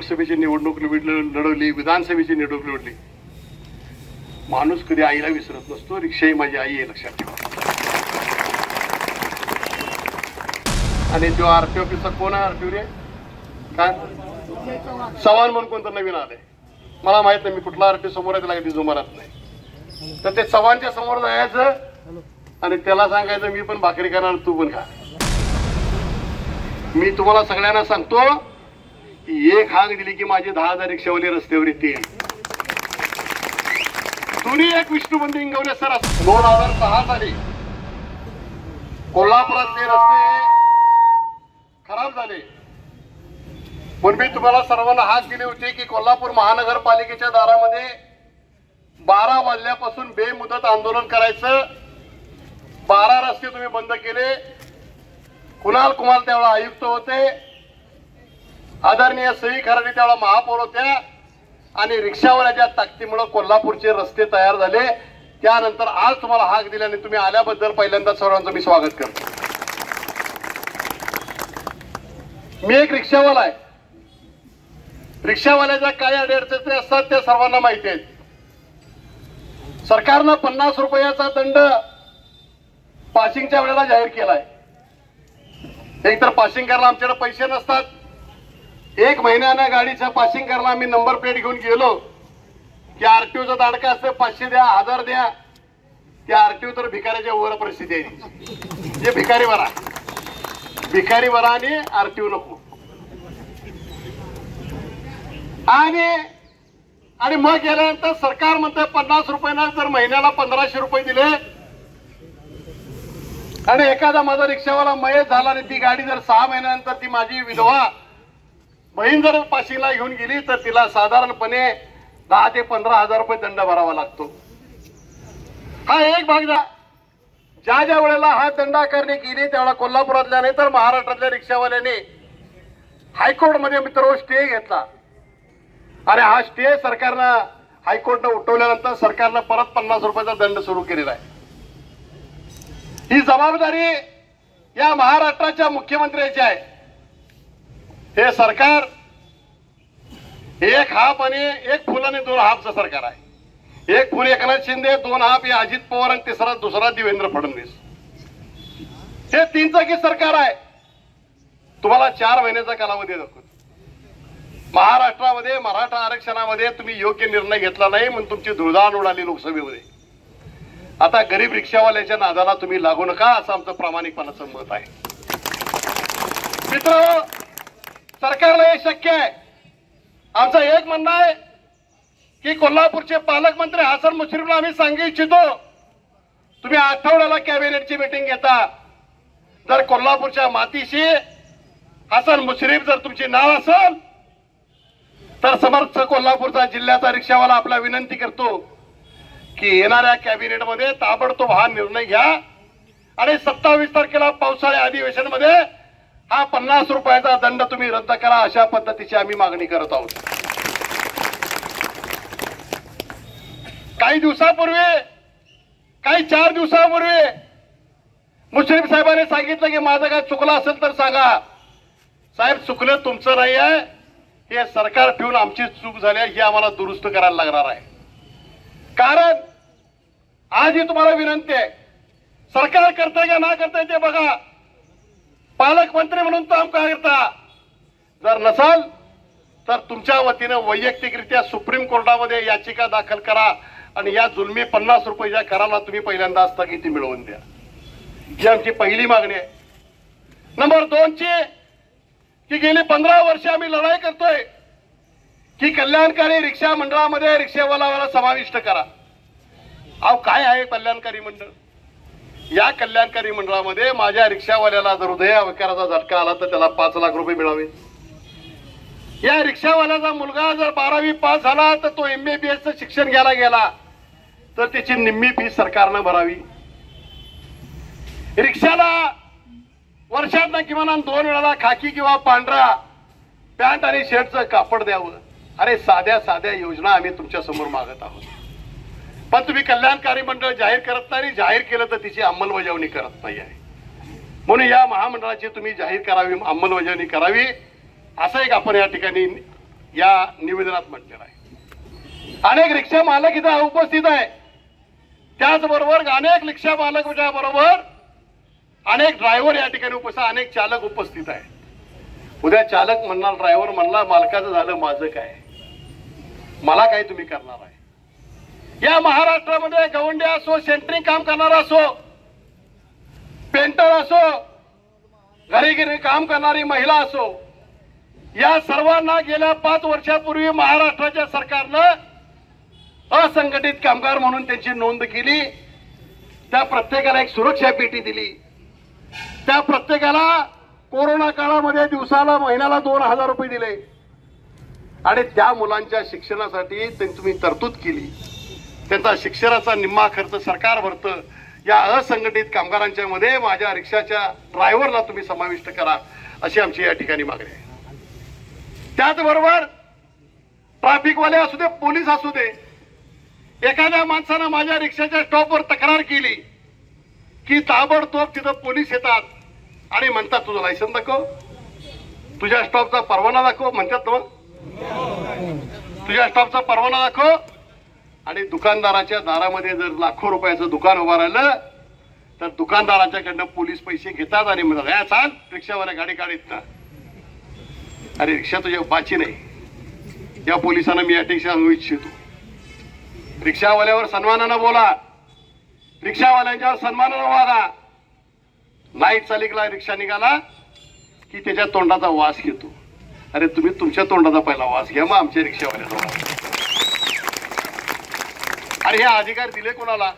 लोकसभेची निवडणूक लढवली, विधानसभेची निवडणूक लढवली. माणूस कधी आईला विसरत नसतो. रिक्षा ही माझी आई आहे, लक्षात ठेवा. आणि तो आरटीओ ऑफिसचा कोण आहे? आरटीओ रे काय चव्हाण म्हणून कोणतं नवीन आलंय, मला माहित नाही. मी कुठला आरटीओ समोर आहे त्याला कधी जुमारत नाही. तर ते चव्हाणच्या समोर जायचं आणि त्याला सांगायचं मी पण भाकरी करणार, तू पण खा. मी तुम्हाला सगळ्यांना सांगतो की एक हाक दिली की माझे 10,000 रिक्षावाले रस्त्यावर येतील. दोन्ही एक विष्णुबंधू इंगवले सर 2006 साली कोल्हापुरातले रस्ते खराब झाले. पण मी तुम्हाला सर्वांना हाक दिली होती की कोल्हापूर महानगरपालिकेच्या दारामध्ये 12 वाजल्यापासून बेमुदत आंदोलन करायचं. 12 रस्ते तुम्ही बंद केले. कुणाल कुमार त्यावेळेला आयुक्त होते, आदरणीय सई खराडे त्यावेळेला महापौर होत्या आणि रिक्षावाल्याच्या ताकदीमुळे कोल्हापूरचे रस्ते तयार झाले. त्यानंतर आज तुम्हाला हाक दिल्याने तुम्ही आल्याबद्दल पहिल्यांदा सर्वांचं मी स्वागत करतो. मी एक रिक्षावाला आहे. रिक्षावाल्याच्या काय अडचणी असतात त्या सर्वांना माहिती आहेत. सरकारनं 50 रुपयाचा दंड पासिंगच्या वेळेला जाहीर केलाय. एकतर पासिंग करायला आमच्याकडे पैसे नसतात. 1 महिन्यानं गाडीचं पासिंग करायला आम्ही नंबर प्लेट घेऊन गेलो की आरटीओचा दाडका असतं 500 द्या, 1000 द्या. त्या आरटीओ तर भिकाऱ्याच्या वर परिस्थिती आहे. जे भिकारी बरा आणि आरटीओ नको. आणि मग गेल्यानंतर सरकार म्हणते 50 रुपयानं जर महिन्याला 1500 रुपये दिले आणि एखादा माझा रिक्षावाला मयत झाला आणि ती गाडी जर 6 महिन्यानंतर ती माझी विधवा बहीण जर पाशिंगला घेऊन गेली तर तिला साधारणपणे 10,000 ते 15,000 रुपये दंड भरावा लागतो. हा एक भाग झाला. ज्या वेळेला हा दंड आकारणी केली त्यावेळेला कोल्हापुरातल्या नाही तर महाराष्ट्रातल्या रिक्षावाल्याने हायकोर्टमध्ये मित्र स्टे घेतला आणि हा स्टे सरकारनं हायकोर्टनं उठवल्यानंतर सरकारनं परत 50 रुपयाचा दंड सुरू केलेला आहे. ही जबाबदारी या महाराष्ट्राच्या मुख्यमंत्र्याची आहे. हे सरकार एक हाप आणि एक फुल आणि 2 हापचं सरकार आहे. एक फुल एकनाथ शिंदे, 2 हाप हे अजित पवार आणि दुसरा देवेंद्र फडणवीस. हे 3 चाकी सरकार आहे. तुम्हाला 4 महिन्याचा कालावधी दाखवतो. महाराष्ट्रामध्ये मराठा आरक्षणामध्ये तुम्ही योग्य निर्णय घेतला नाही म्हणून तुमची धुळधाण उडाली लोकसभेमध्ये. आता गरीब रिक्षावाल्याच्या नादाला तुम्ही लागू नका असं आमचं प्रामाणिकपणाचं मत आहे. मित्र, सरकारला हे शक्य आहे. आमचं एक म्हणणं आहे की कोल्हापूरचे पालकमंत्री हसन मुश्रीफला आम्ही सांगू इच्छितो, तुम्ही आठवड्याला कॅबिनेटची मीटिंग घेता. जर कोल्हापूरच्या मातीशी हसन मुश्रीफ जर तुमची नाव असेल तर समर्थ कोल्हापूरचा जिल्ह्याचा रिक्षावाला आपला विनंती करतो की येणाऱ्या कॅबिनेटमध्ये ताबडतोब हा निर्णय घ्या आणि 27 तारखेला पावसाळी अधिवेशनमध्ये हा 50 रुपयाचा दंड तुम्ही रद्द करा. अशा पद्धतीची आम्ही मागणी करत आहोत. काही 4 दिवसापूर्वी मुश्रीफ साहेबांनी सांगितलं की माझं काय चुकलं असेल तर सांगा. साहेब, चुकलं तुमचं नाही आहे, हे सरकार ठेवून आमची चूक झाली ही आम्हाला दुरुस्त करायला लागणार आहे. कारण आजही तुम्हाला विनंती आहे, सरकार करतंय का ना करतंय ते बघा. पालकमंत्री म्हणून काम काय करता. जर नसाल तर तुमच्या वतीनं वैयक्तिकरित्या सुप्रीम कोर्टामध्ये याचिका दाखल करा आणि या जुलमी 50 रुपयाच्या कराला तुम्ही पहिल्यांदा स्थगिती मिळवून द्या. ही आमची पहिली मागणी आहे. नंबर 2 ची की गेली 15 वर्ष आम्ही लढाई करतोय की कल्याणकारी रिक्षा मंडळामध्ये रिक्षावालाला समाविष्ट करा. अहो, काय आहे कल्याणकारी मंडळ? या कल्याणकारी मंडळामध्ये माझ्या रिक्षावाल्याला जर हृदयविकाराचा झटका आला तर त्याला 5 लाख रुपये मिळावे. या रिक्षावाल्याचा मुलगा जर 12वी पास झाला तर तो MBBSचं शिक्षण घ्यायला गेला तर त्याची निम्मी फी सरकारनं भरावी. रिक्षाला वर्षातनं किमान 2 वेळा खाकी किंवा पांढरा पॅन्ट आणि शर्टचं कापड द्यावं. अरे साध्या योजना आम्ही तुमच्या समोर मागत आहोत. पण तुम्ही कल्याणकारी मंडळ जाहीर करत नाही. जाहीर केलं तर तिची अंमलबजावणी करत नाही आहे. म्हणून या महामंडळाची तुम्ही जाहीर करावी, अंमलबजावणी करावी असं एक आपण या ठिकाणी या निवेदनात म्हटलेलं आहे. अनेक रिक्षा मालक इथं उपस्थित आहे. त्याचबरोबर अनेक रिक्षा मालकाच्या बरोबर अनेक ड्रायव्हर या ठिकाणी उपस्थित, अनेक चालक उपस्थित आहेत. उद्या चालक म्हणणार, ड्रायव्हर म्हणणार मालकाचं झालं, माझं काय, मला काय तुम्ही करणार आहे. या महाराष्ट्रामध्ये गवंडे असो, सेंटरिंग काम करणारा असो, पेंटर असो, घरी घरी काम करणारी महिला असो, या सर्वांना गेल्या 5 वर्षापूर्वी महाराष्ट्राच्या सरकारनं असंघटित कामगार म्हणून त्यांची नोंद केली. त्या प्रत्येकाला एक सुरक्षा पेटी दिली. त्या प्रत्येकाला कोरोना काळामध्ये दिवसाला, महिन्याला 2000 रुपये दिले आणि त्या मुलांच्या शिक्षणासाठी तुम्ही तरतूद केली. त्यांचा शिक्षणाचा निम्मा खर्च सरकार भरतं. या असंघटित कामगारांच्या मध्ये माझ्या रिक्षाच्या ड्रायव्हरला तुम्ही समाविष्ट करा, अशी आमची या ठिकाणी मागणी आहे. त्याचबरोबर ट्रॅफिकवाले असू दे, पोलीस असू दे, एखाद्या माणसानं माझ्या रिक्षाच्या स्टॉपवर तक्रार केली की ताबडतोब तिथं पोलीस येतात आणि म्हणतात तुझं लायसन दाखव, तुझ्या स्टॉपचा परवाना दाखव, म्हणतात ना, तुझ्या स्टॉपचा परवाना दाखव. आणि दुकानदाराच्या दारामध्ये जर लाखो रुपयाचं दुकान उभं राहिलं तर दुकानदाराच्याकडनं पोलीस पैसे घेतात आणि म्हणतात या चाल रिक्षावाल्या गाडी काढीत ना. अरे रिक्षा तुझ्या बाची नाही. या पोलिसांना मी या ठिकाणी सांगू इच्छितो, रिक्षावाल्यावर सन्मानानं बोला, रिक्षावाल्यांच्यावर सन्मानानं वागा. नाईट चालिकला रिक्षा निघाला की त्याच्या तोंडाचा वास घेतो. अरे तुम्ही तुमच्या तोंडाचा पहिला वास घ्या, मग आमच्या रिक्षावाल्याचा वास. आणि हे अधिकार दिले कोणाला?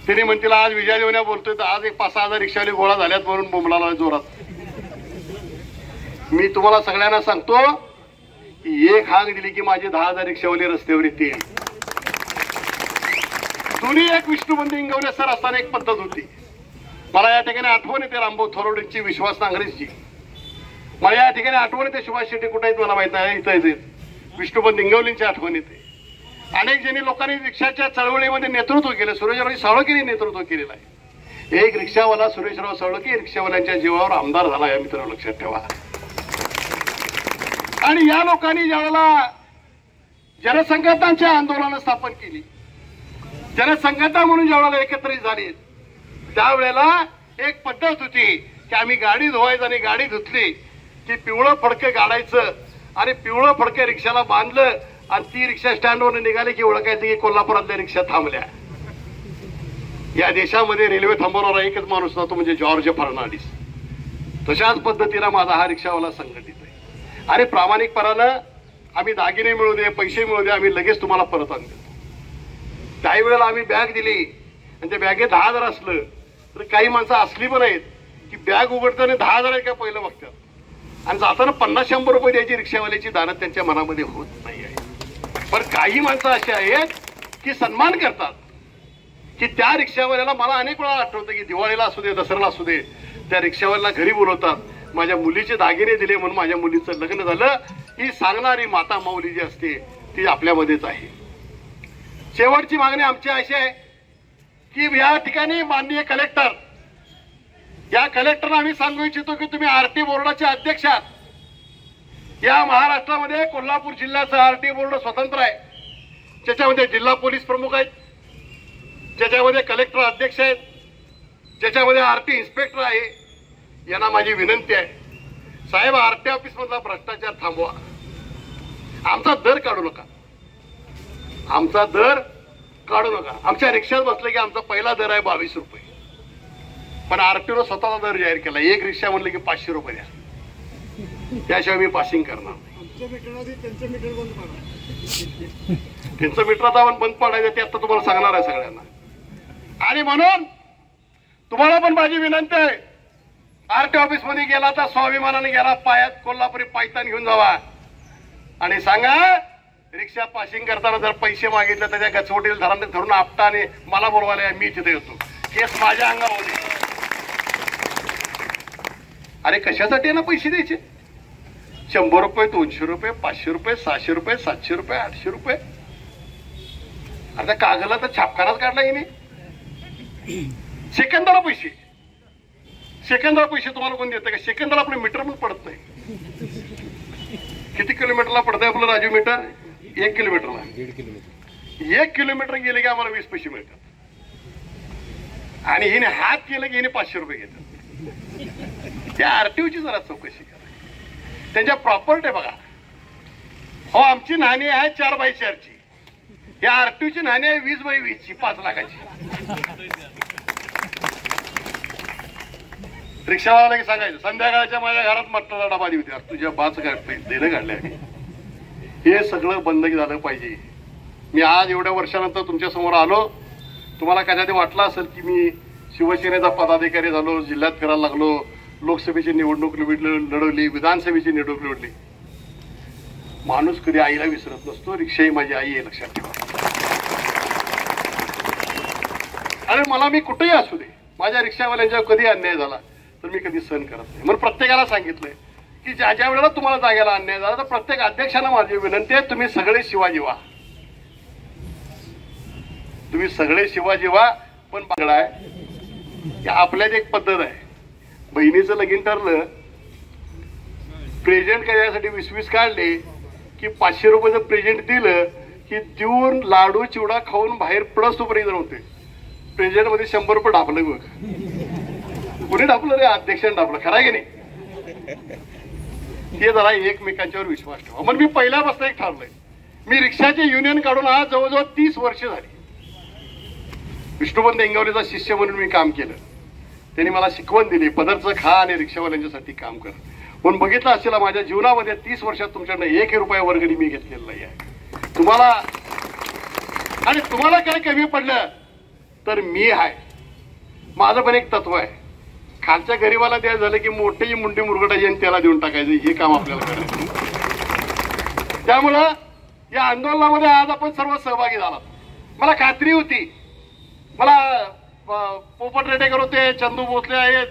तिने म्हणतील आज विजय देवण्या बोलतोय तर आज एक 5-6 हजार रिक्षावाले गोळा झाल्यात म्हणून बोंबलाला जोरात. मी तुम्हाला सगळ्यांना सांगतो की एक हाक दिली की माझे 10,000 रिक्षावाले रस्त्यावर येतील. दोन्ही एक विष्णुबंधू इंगवले सर असताना एक पद्धत होती. मला या ठिकाणी आठवण येते रामभाऊ थोरवडेंची, विश्वास नांगरेची. मला या ठिकाणी आठवण येते सुभाष शेट्टी कुठे आहेत मला माहित नाही, इथं येते विष्णुबंधू इंगवलेंची आठवण येते. अनेक जणी लोकांनी रिक्षाच्या चळवळीमध्ये नेतृत्व केलं. सुरेशराव साळुंखेंनी नेतृत्व केलेलं आहे. एक रिक्षावाला सुरेशराव साळुंखे रिक्षावाल्यांच्या जीवावर आमदार झाला, या मित्रांनो लक्षात ठेवा. आणि या लोकांनी ज्यावेळेला जनसंघटनांची आंदोलनं स्थापन केली, जनसंघटना म्हणून ज्यावेळेला एकत्रित झाली, त्यावेळेला एक पद्धत होती की आम्ही गाडी धुवायचं आणि गाडी धुतली की पिवळं फडकं काढायचं आणि पिवळं फडकं रिक्षाला बांधलं आणि ती रिक्षा स्टँडवर निघाली की ओळखायचं की कोल्हापुरातल्या रिक्षा थांबल्या. या देशामध्ये रेल्वे थांबवणारा एकच माणूस नव्हतो, म्हणजे जॉर्ज फर्नांडिस. तशाच पद्धतीनं माझा हा रिक्षावाला संघटित आहे. आणि प्रामाणिकपणानं आम्ही दागिने मिळू दे, पैसे मिळू दे, आम्ही लगेच तुम्हाला परत आणतो. काही वेळेला आम्ही बॅग दिली आणि त्या बॅगेत 10,000 असलं तर काही माणसं असली पण आहेत की बॅग उघडताना 10,000 आहे का पहिलं बघतात आणि जाताना 50-100 रुपये द्यायची रिक्षावाल्याची दानत त्यांच्या मनामध्ये होत नाही आहे. पण काही माणसं अशी आहेत की सन्मान करतात की त्या रिक्षावाल्याला. मला अनेक वेळा आठवतं की दिवाळीला असू दे, दसऱ्याला असू दे, त्या रिक्षावाल्याला घरी बोलवतात. माझ्या मुलीचे दागिने दिले म्हणून माझ्या मुलीचं लग्न झालं, ही सांगणारी माता माऊली जी असते ती आपल्यामध्येच आहे. शेवटची मागणी आमची अशी आहे की या ठिकाणी माननीय कलेक्टर, या कलेक्टरला आम्ही सांगू इच्छितो की तुम्ही आरटी बोर्डाचे अध्यक्ष आहात. या महाराष्ट्रामध्ये कोल्हापूर जिल्ह्याचं आरटी बोर्ड स्वतंत्र आहे. ज्याच्यामध्ये जिल्हा पोलीस प्रमुख आहेत, ज्याच्यामध्ये कलेक्टर अध्यक्ष आहेत, ज्याच्यामध्ये आरटी इन्स्पेक्टर आहे. यांना माझी विनंती आहे, साहेब आरटी ऑफिस मधला भ्रष्टाचार थांबवा. आमचा दर काढू नका, आमचा दर काढू नका. आमच्या रिक्षात बसले की आमचा पहिला दर आहे 22 रुपये, पण आरटीओ स्वतःचा दर जाहीर केला. एक रिक्षा म्हणलं की 500 रुपये द्या, त्याशिवाय मी पासिंग करणार नाही. त्यांचं मीटर आता बंद पाडायचं ते आता तुम्हाला सांगणार आहे सगळ्यांना. आणि म्हणून तुम्हाला पण माझी विनंती आहे, आरटी ऑफिस मध्ये गेला तर स्वाभिमानाने गेला, पायात कोल्हापुरी पायतान घेऊन जावा आणि सांगा रिक्षा पासिंग करताना जर पैसे मागितले त्याच्या गचवटीला धरून आपटा आणि मला बोलवायला मी तिथे येतो, केस माझ्या अंगावर होते. अरे कशासाठी ना पैसे द्यायचे? 100 रुपये, 200 रुपये, 500 रुपये, 600 रुपये, 700 रुपये, 800 रुपये. आता कागदला तर छापखानाच काढला की नाही. सेकंदाला पैसे, सेकंदाला पैसे तुम्हाला कोण देतं का? सेकंदाला आपलं मीटर पण पडत नाही. किती किलोमीटरला पडतंय आपलं राजू मीटर? 1 किलोमीटरला. 1.5 किलोमीटर. 1 किलोमीटर गेले की आम्हाला 20 पैसे मिळतात. आणि हिने हात केलं की हिने 500 रुपये घेतात. त्या आरटीओची जरा चौकशी करा. त्यांच्या प्रॉपर्टी बघा. हो, आमची नाणी आहे 4x4ची. या आरटीओची नाणी आहे 20x20ची, 5 लाखाची. रिक्षावाला सांगायचं संध्याकाळच्या माझ्या घरात मटणाचा डबा देऊ द्या. तुझ्या बाच काय देणं काढले. हे सगळं बंद झालं पाहिजे. मी आज एवढ्या वर्षानंतर तुमच्या समोर आलो. तुम्हाला कधी वाटलं असेल की मी शिवसेनेचा पदाधिकारी झालो, जिल्ह्यात फिरायला लागलो, लोकसभेची निवडणूक लढवली, विधानसभेची निवडणूक लढवली. माणूस कधी आईला विसरत नसतो. रिक्षा ही माझी आई आहे, लक्षात ठेवा. आणि मला मी कुठेही असू दे, माझ्या रिक्षावाल्यांच्या कधी अन्याय झाला तर मी कधी सहन करत नाही. म्हणून प्रत्येकाला सांगितलंय की ज्या ज्या वेळेला तुम्हाला जागेला अन्याय झाला तर प्रत्येक अध्यक्षांना माझी विनंती आहे, तुम्ही सगळे शिवाजी व्हा. तुम्ही सगळे शिवाजी व्हा. पण बागडा आहे की आपल्यात एक पद्धत आहे. बहिणीचं लगीन ठरलं, प्रेझेंट करण्यासाठी 20-20 काढले की 500 रुपयाचं प्रेझेंट दिलं की देऊन लाडू चिवडा खाऊन बाहेर पडस तोपर्यंत होते. प्रेझेंट मध्ये 100 रुपये ढापलं बघ. कुणी ढापलं रे? अध्यक्षाने ढापलं. खरं आहे की नाही? ते जरा एकमेकांच्यावर विश्वास ठेवा. मग मी पहिल्यापासून एक ठरलंय, मी रिक्षाचे युनियन काढून आज जवळजवळ 30 वर्ष झाली. विष्णुपंत इंगवलेचा शिष्य म्हणून मी काम केलं. त्यांनी मला शिकवण दिली, पदरचं खा आणि रिक्षावाल्यांच्यासाठी काम कर. म्हणून बघितलं असेल माझ्या जीवनामध्ये 30 वर्षात तुमच्याकडनं 1 रुपया वर्गणी मी घेतलेला नाही आहे. तुम्हाला आणि तुम्हाला काय कमी पडलं तर मी आहे. माझं पण एक तत्व आहे, खालच्या गरीबाला द्यायचं झालं की मोठेही मुंडी मुरगटाची आणि त्याला देऊन टाकायचं. हे काम आपल्याला करायचं. त्यामुळं या आंदोलनामध्ये आज आपण सर्व सहभागी झालात. मला खात्री होती, मला पोपट रेडेकर होते, चंदू भोसले आहेत,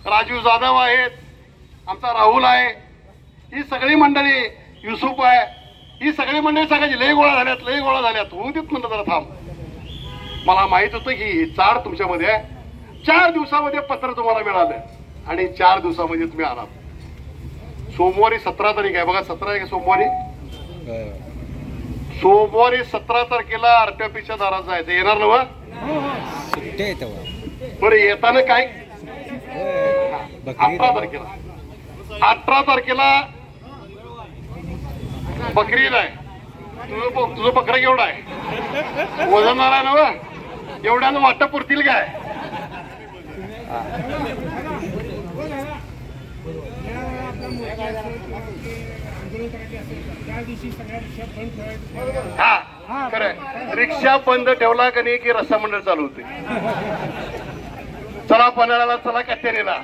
राजीव जाधव आहेत, आमचा राहुल आहे, ही सगळी मंडळी, युसुफ आहे, ही सगळी मंडळी सांगायची लय गोळा झाल्यात, लय गोळा झाल्यात. होऊ देत म्हणलं जरा थांब. मला माहित होतं की ही चाड तुमच्यामध्ये आहे. 4 दिवसामध्ये पत्र तुम्हाला मिळालं आणि 4 दिवसामध्ये तुम्ही आलात. सोमवारी 17 तारीख आहे बघा. 17 आहे का सोमवारी? सोमवारी 17 तारखेला आरटीओच्या दारात जायचं. येणार ना? बरं, येताना काय 18 तारखेला 18 तारखेला बकरीद आहे. तुझं बकरा केवढा आहे? वजनदार आहे ना? एवढ्यानं वाटप पुरतील काय? हा खरंय. रिक्षा बंद ठेवला का नाही की रस्ता मंडळ चालू होते. चला पन्हाळ्याला, चला कट्यानेला.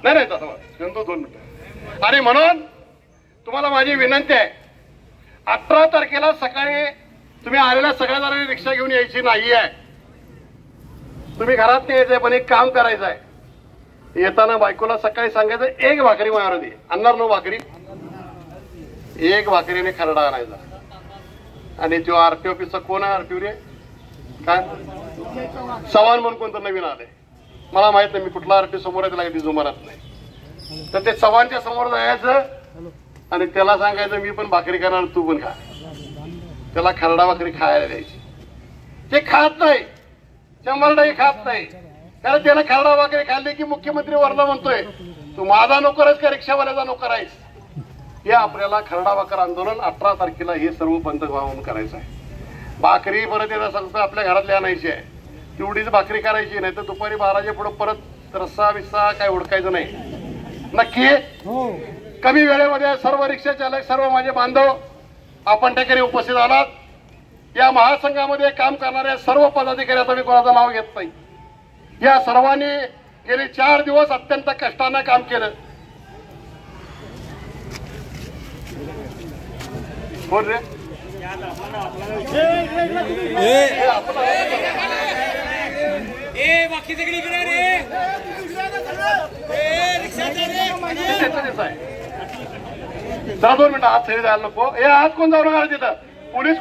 नाही तसं 2 मिनिटं. आणि म्हणून तुम्हाला माझी विनंती आहे, 18 तारखेला सकाळी तुम्ही आलेल्या सगळ्या जणांनी रिक्षा घेऊन यायची नाही आहे. तुम्ही घरात नाही यायचंय, पण एक काम करायचं आहे. येताना बायकोला सकाळी सांगायचं 1 भाकरी माझ्यावर दे. आणणार नो भाकरी? 1 भाकरीने खरडा आणायचा. आणि तो आरटीओ ऑफिसचा कोण आहे? आरटीओ रे काय चव्हाण म्हणून कोणतं नवीन आलंय, मला माहित नाही. मी कुठला आरटीओ समोर आहे त्याला कधी जुमानत नाही. तर ते चव्हाणच्या समोर जायचं आणि त्याला सांगायचं मी पण भाकरी करणार, तू पण खा. त्याला खरडा भाकरी खायला द्यायची. ते खात नाही, 100% खात नाही. कारण त्याला खरडा भाकरी खाल्ली की मुख्यमंत्री वरला म्हणतोय तू माझा नोकर आहेस का रिक्षावाल्याचा नोकर आहेस? हे आपल्याला खरडा भाकर आंदोलन 18 तारखेला हे सर्व बंद व्हावून करायचं आहे. भाकरी परत येणं सांगतो आपल्या घरातली आणायची आहे, तेवढीच भाकरी करायची. नाही तर दुपारी 12च्या पुढे परत रस्सा बिस्सा काय उडकायचं नाही. नक्की कमी वेळेमध्ये सर्व रिक्षा चालक, सर्व माझे बांधव आपण त्या ठिकाणी उपस्थित आलात. या महासंघामध्ये काम करणाऱ्या सर्व पदाधिकारी, आता मी कोणाचं नाव घेत नाही, या सर्वांनी गेले 4 दिवस अत्यंत कष्टानं काम केलं. बोल रे जरा 2 मिनिटं हात सही द्यायला नको. हे हात कोण जाऊ नका तिथं. पोलीस